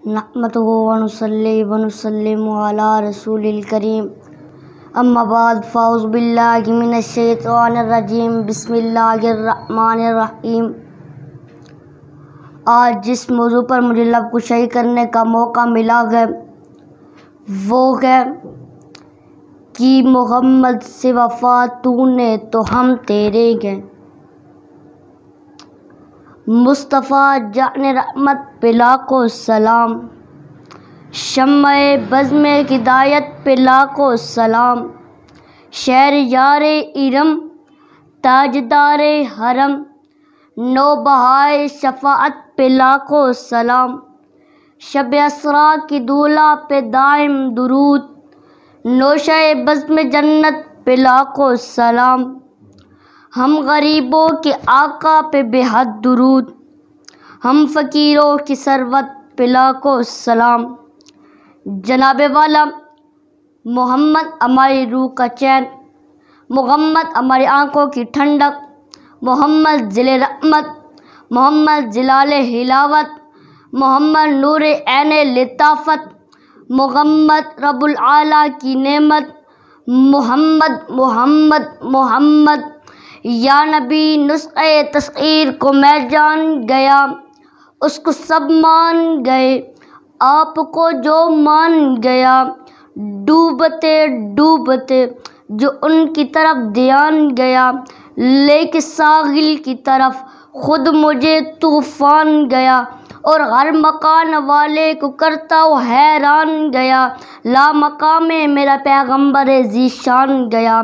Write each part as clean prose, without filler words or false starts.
نحمده ونصلي ونسلم على رسول الكريم اما بعد فاعوذ باللہ من الشیطان الرجیم بسم اللہ الرحمن الرحیم۔ آج جس موضوع پر مجھے لب کشائی کرنے کا موقع ملا ہے وہ ہے کہ محمد سے وفا تو نے تو ہم تیرے ہیں۔ مصطفیٰ جان رحمت پہ لاکھوں سلام، شمع بزم ہدایت پہ لاکھوں سلام، شہر یار ارم تاجدار حرم، نوبہائے شفاعت پہ لاکھوں سلام، شب اسرا کی دولہ پہ دائم درود، نوشہ بزم جنت پہ لاکھوں سلام، ہم غریبوں کے آقا پہ بے حد درود، ہم فقیروں کی ثروت پہ لاکھوں سلام۔ جناب والا محمد ہماری روح کا چین، محمد ہماری آنکھوں کی ٹھنڈک، محمد ذیل رحمت، محمد جلال حلاوت، محمد نور عین لطافت، محمد رب العالیٰ کی نعمت، محمد محمد محمد یا نبی نسخہ تسخیر کو میں جان گیا، اس کو سب مان گئے، آپ کو جو مان گیا، ڈوبتے ڈوبتے جو ان کی طرف دھیان گیا، لے کے ساحل کی طرف خود مجھے طوفان گیا، اور ہر مکان والے کو کرتا ہوں حیران گیا، لا مقام میرا پیغمبر ذیشان گیا۔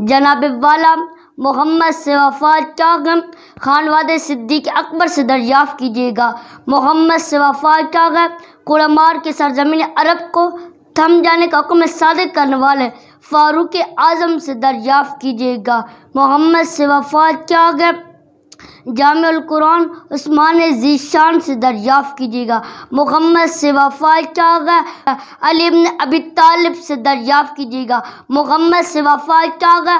جناب والا محمد سے وفا چاہے خانواد صدیق اکبر سے دریافت کیجیے گا، محمد سے وفا چاہے قرمار کی سرزمین عرب کو تھم جانے کا حکم صادق کرنے والے فاروق اعظم سے دریافت کیجیے گا، محمد سے وفا چاہے جامع القرآن عثمان ذیشان سے دریافت کیجیے گا، محمد سے وفا چاہے علی بن ابی طالب سے دریافت کیجیے گا، محمد سے وفا چاہے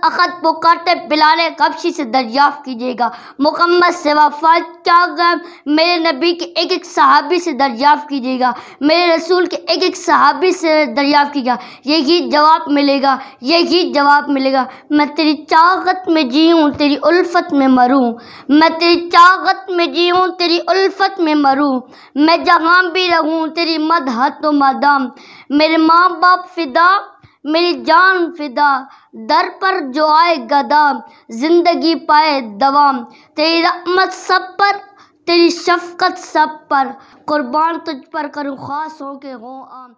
اخت پکارتے بلال حبشی سے دریافت کیجیے گا، محمد سے وفا چاہے میرے نبی کے ایک ایک صحابی سے دریافت کیجیے گا، میرے رسول کے ایک ایک صحابی سے دریافت کیجیے گا، یہی جواب ملے گا، یہی جواب ملے گا۔ میں تیری چاہت میں جیوں تیری الفت میں مروں، میں تیری چاہت میں جیوں تیری الفت میں مروں، میں جہاں بھی رہوں تیری مدحت و مدام، میرے ماں باپ فدا میری جان فدا، در پر جو آئے گدا زندگی پائے دوام، تیری رحمت سب پر تیری شفقت سب پر، قربان تجھ پر کروں خاص ہو کے ہوں عام۔